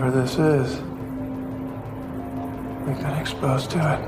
whatever this is, we got exposed to it.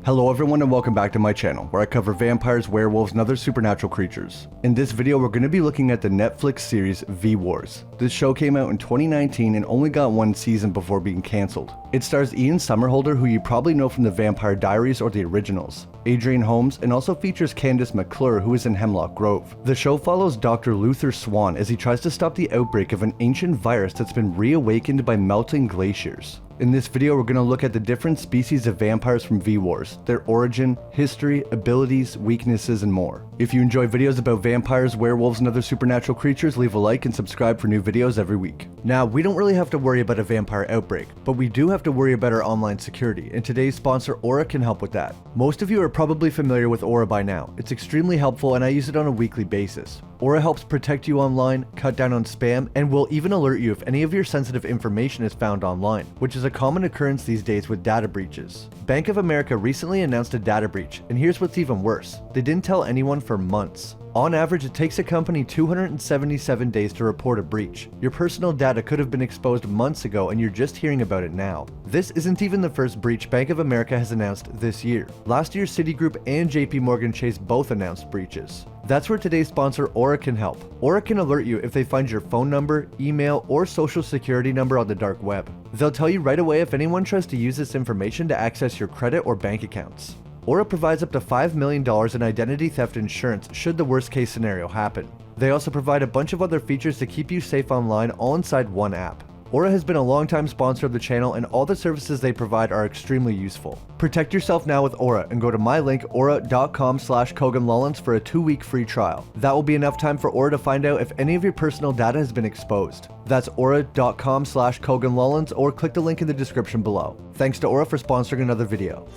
Hello everyone and welcome back to my channel, where I cover vampires, werewolves, and other supernatural creatures. In this video, we're going to be looking at the Netflix series V-Wars. This show came out in 2019 and only got one season before being cancelled. It stars Ian Somerhalder, who you probably know from the Vampire Diaries or the originals, Adrian Holmes, and also features Candace McClure, who is in Hemlock Grove. The show follows Dr. Luther Swan as he tries to stop the outbreak of an ancient virus that's been reawakened by melting glaciers. In this video, we're going to look at the different species of vampires from V-Wars, their origin, history, abilities, weaknesses, and more. If you enjoy videos about vampires, werewolves, and other supernatural creatures, leave a like and subscribe for new videos every week. Now, we don't really have to worry about a vampire outbreak, but we do have to worry about our online security, and today's sponsor Aura can help with that. Most of you are probably familiar with Aura by now. It's extremely helpful and I use it on a weekly basis. Aura helps protect you online, cut down on spam, and will even alert you if any of your sensitive information is found online, which is a common occurrence these days with data breaches. Bank of America recently announced a data breach, and here's what's even worse. They didn't tell anyone for months. On average, it takes a company 277 days to report a breach. Your personal data could have been exposed months ago and you're just hearing about it now. This isn't even the first breach Bank of America has announced this year. Last year, Citigroup and JP Morgan Chase both announced breaches. That's where today's sponsor Aura can help. Aura can alert you if they find your phone number, email, or social security number on the dark web. They'll tell you right away if anyone tries to use this information to access your credit or bank accounts. Aura provides up to $5 million in identity theft insurance should the worst case scenario happen. They also provide a bunch of other features to keep you safe online all inside one app. Aura has been a long-time sponsor of the channel and all the services they provide are extremely useful. Protect yourself now with Aura and go to my link aura.com/KoganLawlence for a 2-week free trial. That will be enough time for Aura to find out if any of your personal data has been exposed. That's aura.com/KoganLawlence or click the link in the description below. Thanks to Aura for sponsoring another video.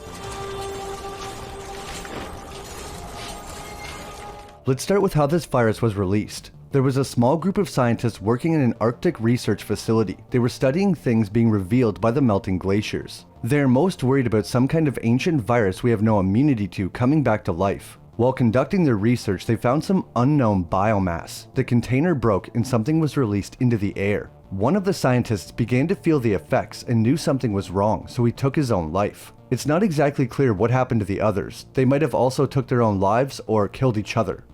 Let's start with how this virus was released. There was a small group of scientists working in an Arctic research facility. They were studying things being revealed by the melting glaciers. They're most worried about some kind of ancient virus we have no immunity to coming back to life. While conducting their research, they found some unknown biomass. The container broke and something was released into the air. One of the scientists began to feel the effects and knew something was wrong, so he took his own life. It's not exactly clear what happened to the others. They might have also took their own lives or killed each other.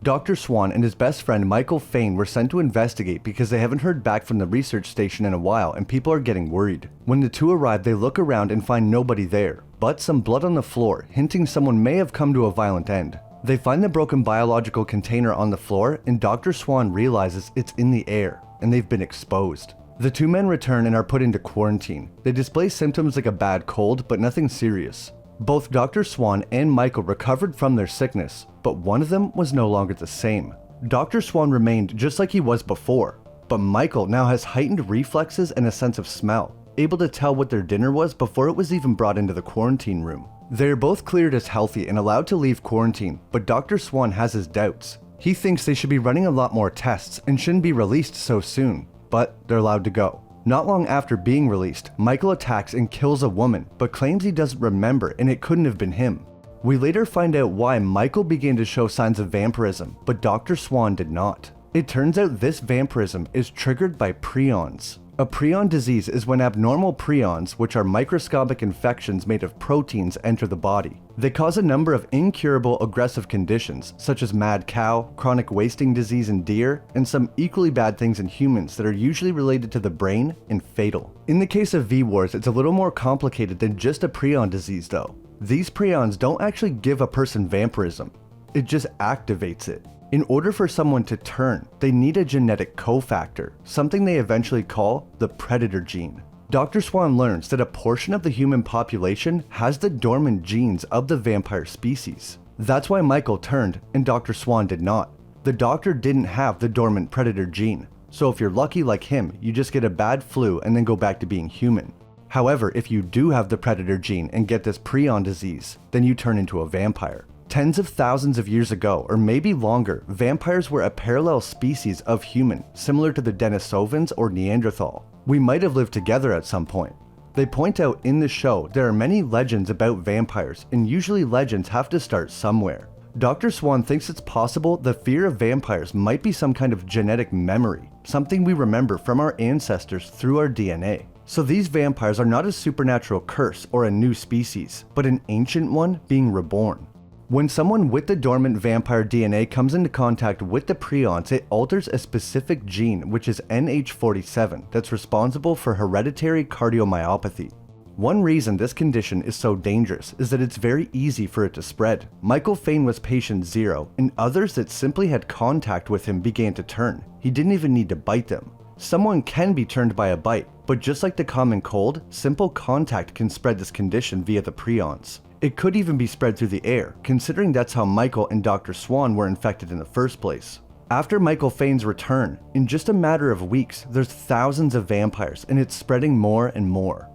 Dr. Swan and his best friend Michael Fain were sent to investigate because they haven't heard back from the research station in a while and people are getting worried. When the two arrive, they look around and find nobody there, but some blood on the floor, hinting someone may have come to a violent end. They find the broken biological container on the floor and Dr. Swan realizes it's in the air and they've been exposed. The two men return and are put into quarantine. They display symptoms like a bad cold, but nothing serious. Both Dr. Swan and Michael recovered from their sickness, but one of them was no longer the same. Dr. Swan remained just like he was before, but Michael now has heightened reflexes and a sense of smell, able to tell what their dinner was before it was even brought into the quarantine room. They are both cleared as healthy and allowed to leave quarantine, but Dr. Swan has his doubts. He thinks they should be running a lot more tests and shouldn't be released so soon, but they're allowed to go. Not long after being released, Michael attacks and kills a woman, but claims he doesn't remember and it couldn't have been him. We later find out why Michael began to show signs of vampirism, but Dr. Swan did not. It turns out this vampirism is triggered by prions. A prion disease is when abnormal prions, which are microscopic infections made of proteins, enter the body. They cause a number of incurable aggressive conditions, such as mad cow, chronic wasting disease in deer, and some equally bad things in humans that are usually related to the brain and fatal. In the case of V-Wars, it's a little more complicated than just a prion disease though. These prions don't actually give a person vampirism, it just activates it. In order for someone to turn, they need a genetic cofactor, something they eventually call the predator gene. Dr. Swan learns that a portion of the human population has the dormant genes of the vampire species. That's why Michael turned and Dr. Swan did not. The doctor didn't have the dormant predator gene, so if you're lucky like him, you just get a bad flu and then go back to being human. However, if you do have the predator gene and get this prion disease, then you turn into a vampire. Tens of thousands of years ago, or maybe longer, vampires were a parallel species of human, similar to the Denisovans or Neanderthal. We might have lived together at some point. They point out in the show there are many legends about vampires, and usually legends have to start somewhere. Dr. Swan thinks it's possible the fear of vampires might be some kind of genetic memory, something we remember from our ancestors through our DNA. So these vampires are not a supernatural curse or a new species, but an ancient one being reborn. When someone with the dormant vampire DNA comes into contact with the prions, it alters a specific gene, which is NH47, that's responsible for hereditary cardiomyopathy. One reason this condition is so dangerous is that it's very easy for it to spread. Michael Fane was patient 0, and others that simply had contact with him began to turn. He didn't even need to bite them. Someone can be turned by a bite, but just like the common cold, simple contact can spread this condition via the prions. It could even be spread through the air, considering that's how Michael and Dr. Swan were infected in the first place. After Michael Fane's return, in just a matter of weeks, there's thousands of vampires and it's spreading more and more.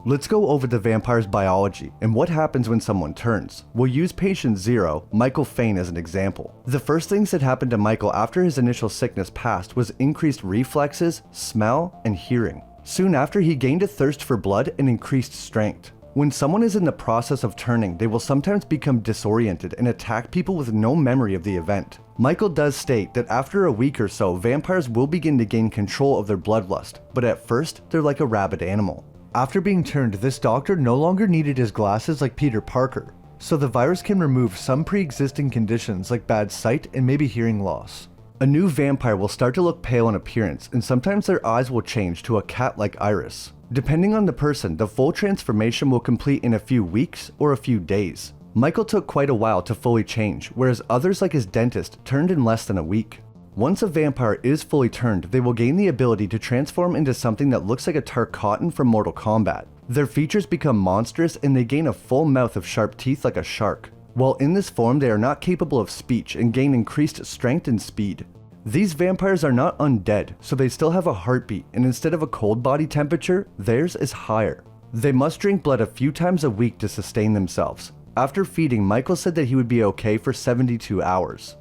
Let's go over the vampire's biology and what happens when someone turns. We'll use patient 0, Michael Fane, as an example. The first things that happened to Michael after his initial sickness passed was increased reflexes, smell, and hearing. Soon after, he gained a thirst for blood and increased strength. When someone is in the process of turning, they will sometimes become disoriented and attack people with no memory of the event. Michael does state that after a week or so, vampires will begin to gain control of their bloodlust, but at first, they're like a rabid animal. After being turned, this doctor no longer needed his glasses like Peter Parker, so the virus can remove some pre-existing conditions like bad sight and maybe hearing loss. A new vampire will start to look pale in appearance, and sometimes their eyes will change to a cat-like iris. Depending on the person, the full transformation will complete in a few weeks or a few days. Michael took quite a while to fully change, whereas others like his dentist turned in less than a week. Once a vampire is fully turned, they will gain the ability to transform into something that looks like a Tarkatan from Mortal Kombat. Their features become monstrous and they gain a full mouth of sharp teeth like a shark. While in this form, they are not capable of speech and gain increased strength and speed. These vampires are not undead, so they still have a heartbeat, and instead of a cold body temperature, theirs is higher. They must drink blood a few times a week to sustain themselves. After feeding, Michael said that he would be okay for 72 hours.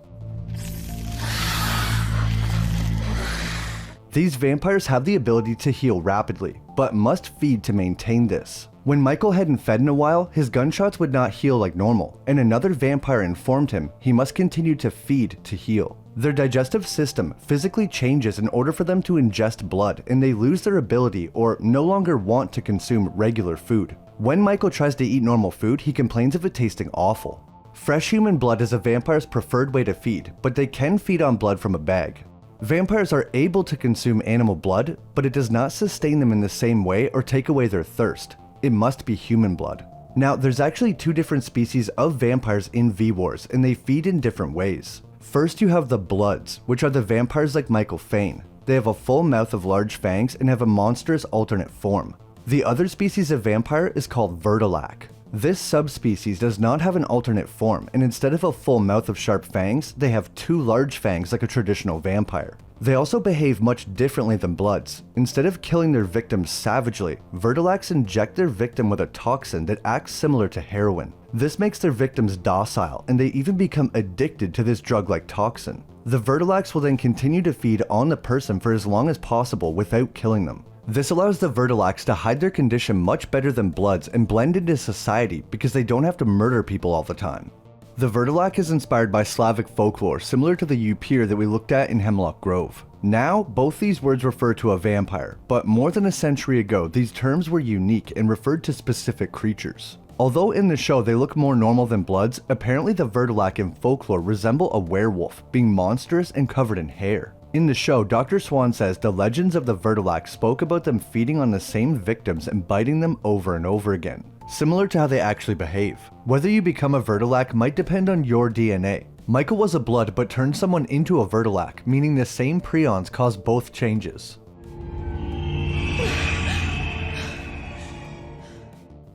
These vampires have the ability to heal rapidly, but must feed to maintain this. When Michael hadn't fed in a while, his gunshots would not heal like normal, and another vampire informed him he must continue to feed to heal. Their digestive system physically changes in order for them to ingest blood, and they lose their ability or no longer want to consume regular food. When Michael tries to eat normal food, he complains of it tasting awful. Fresh human blood is a vampire's preferred way to feed, but they can feed on blood from a bag. Vampires are able to consume animal blood, but it does not sustain them in the same way or take away their thirst. It must be human blood. Now, there's actually two different species of vampires in V-Wars, and they feed in different ways. First, you have the Bloods, which are the vampires like Michael Fane. They have a full mouth of large fangs and have a monstrous alternate form. The other species of vampire is called Vertilac. This subspecies does not have an alternate form, and instead of a full mouth of sharp fangs, they have two large fangs like a traditional vampire. They also behave much differently than Bloods. Instead of killing their victims savagely, Vertilacs inject their victim with a toxin that acts similar to heroin. This makes their victims docile, and they even become addicted to this drug-like toxin. The Vertilacs will then continue to feed on the person for as long as possible without killing them. This allows the Vertilacs to hide their condition much better than Bloods and blend into society because they don't have to murder people all the time. The Vertilac is inspired by Slavic folklore similar to the Upir that we looked at in Hemlock Grove. Now, both these words refer to a vampire, but more than a century ago, these terms were unique and referred to specific creatures. Although in the show they look more normal than Bloods, apparently the Vertilac in folklore resemble a werewolf, being monstrous and covered in hair. In the show, Dr. Swan says the legends of the Vertilac spoke about them feeding on the same victims and biting them over and over again, similar to how they actually behave. Whether you become a Vertilac might depend on your DNA. Michael was a Blood but turned someone into a Vertilac, meaning the same prions cause both changes.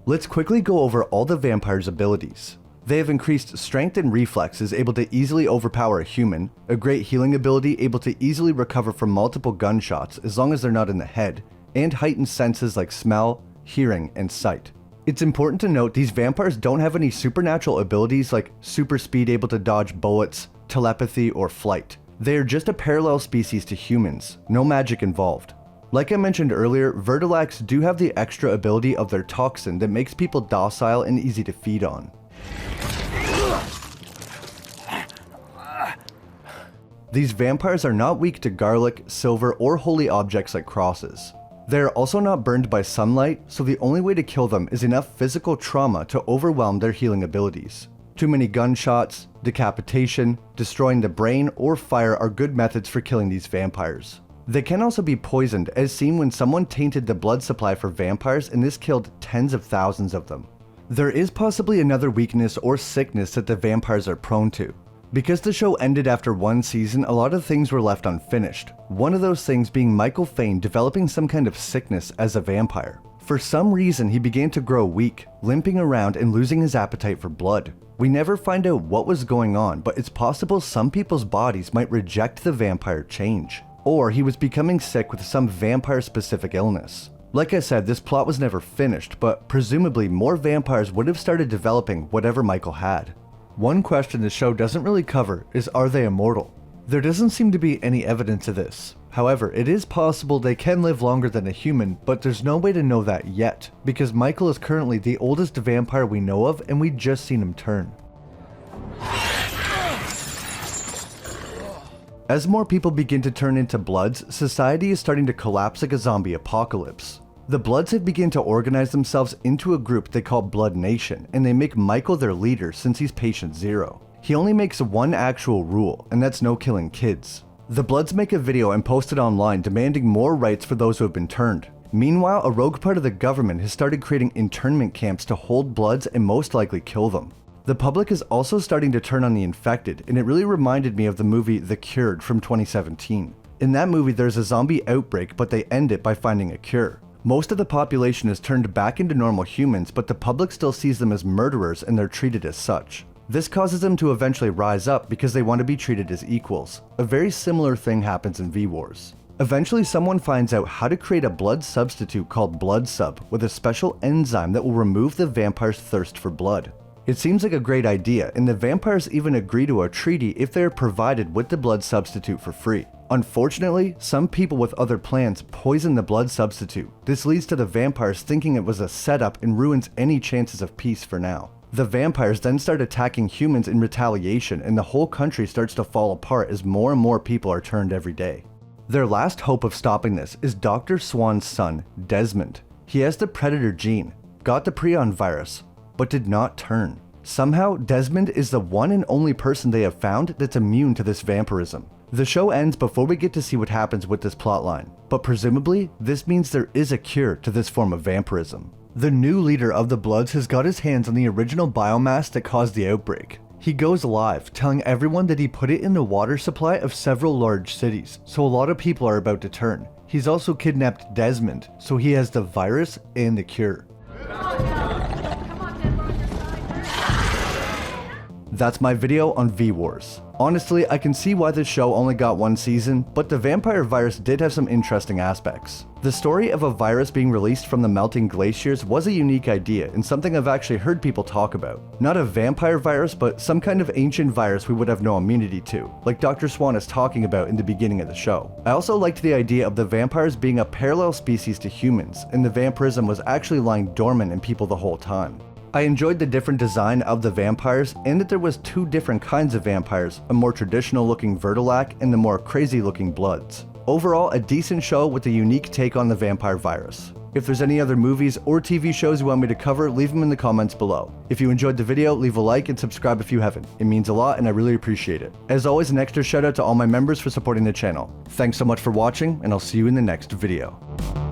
Let's quickly go over all the vampire's abilities. They have increased strength and reflexes, able to easily overpower a human, a great healing ability, able to easily recover from multiple gunshots as long as they're not in the head, and heightened senses like smell, hearing, and sight. It's important to note these vampires don't have any supernatural abilities like super speed, able to dodge bullets, telepathy, or flight. They are just a parallel species to humans, no magic involved. Like I mentioned earlier, Vertilacs do have the extra ability of their toxin that makes people docile and easy to feed on. These vampires are not weak to garlic, silver, or holy objects like crosses. They are also not burned by sunlight, so the only way to kill them is enough physical trauma to overwhelm their healing abilities. Too many gunshots, decapitation, destroying the brain, or fire are good methods for killing these vampires. They can also be poisoned, as seen when someone tainted the blood supply for vampires, and this killed tens of thousands of them. There is possibly another weakness or sickness that the vampires are prone to. Because the show ended after one season, a lot of things were left unfinished. One of those things being Michael Fane developing some kind of sickness as a vampire. For some reason, he began to grow weak, limping around and losing his appetite for blood. We never find out what was going on, but it's possible some people's bodies might reject the vampire change. Or he was becoming sick with some vampire-specific illness. Like I said, this plot was never finished, but presumably more vampires would have started developing whatever Michael had. One question the show doesn't really cover is, are they immortal? There doesn't seem to be any evidence of this. However, it is possible they can live longer than a human, but there's no way to know that yet, because Michael is currently the oldest vampire we know of, and we just seen him turn. As more people begin to turn into Bloods, society is starting to collapse like a zombie apocalypse. The Bloods have begun to organize themselves into a group they call Blood Nation, and they make Michael their leader since he's patient zero. He only makes one actual rule, and that's no killing kids. The Bloods make a video and post it online demanding more rights for those who have been turned. Meanwhile, a rogue part of the government has started creating internment camps to hold Bloods and most likely kill them. The public is also starting to turn on the infected, and it really reminded me of the movie The Cured from 2017. In that movie, there's a zombie outbreak, but they end it by finding a cure. Most of the population is turned back into normal humans, but the public still sees them as murderers and they're treated as such. This causes them to eventually rise up because they want to be treated as equals. A very similar thing happens in V-Wars. Eventually, someone finds out how to create a blood substitute called Blood Sub with a special enzyme that will remove the vampire's thirst for blood. It seems like a great idea, and the vampires even agree to a treaty if they are provided with the blood substitute for free. Unfortunately, some people with other plans poison the blood substitute. This leads to the vampires thinking it was a setup and ruins any chances of peace for now. The vampires then start attacking humans in retaliation, and the whole country starts to fall apart as more and more people are turned every day. Their last hope of stopping this is Dr. Swan's son, Desmond. He has the Predator gene, got the prion virus, but did not turn. Somehow, Desmond is the one and only person they have found that's immune to this vampirism. The show ends before we get to see what happens with this plotline, but presumably, this means there is a cure to this form of vampirism. The new leader of the Bloods has got his hands on the original biomass that caused the outbreak. He goes live, telling everyone that he put it in the water supply of several large cities, so a lot of people are about to turn. He's also kidnapped Desmond, so he has the virus and the cure. That's my video on V-Wars. Honestly, I can see why this show only got one season, but the vampire virus did have some interesting aspects. The story of a virus being released from the melting glaciers was a unique idea and something I've actually heard people talk about. Not a vampire virus, but some kind of ancient virus we would have no immunity to, like Dr. Swan is talking about in the beginning of the show. I also liked the idea of the vampires being a parallel species to humans, and the vampirism was actually lying dormant in people the whole time. I enjoyed the different design of the vampires and that there was two different kinds of vampires, a more traditional looking Vertilac and the more crazy looking Bloods. Overall, a decent show with a unique take on the vampire virus. If there's any other movies or TV shows you want me to cover, leave them in the comments below. If you enjoyed the video, leave a like and subscribe if you haven't. It means a lot and I really appreciate it. As always, an extra shout out to all my members for supporting the channel. Thanks so much for watching, and I'll see you in the next video.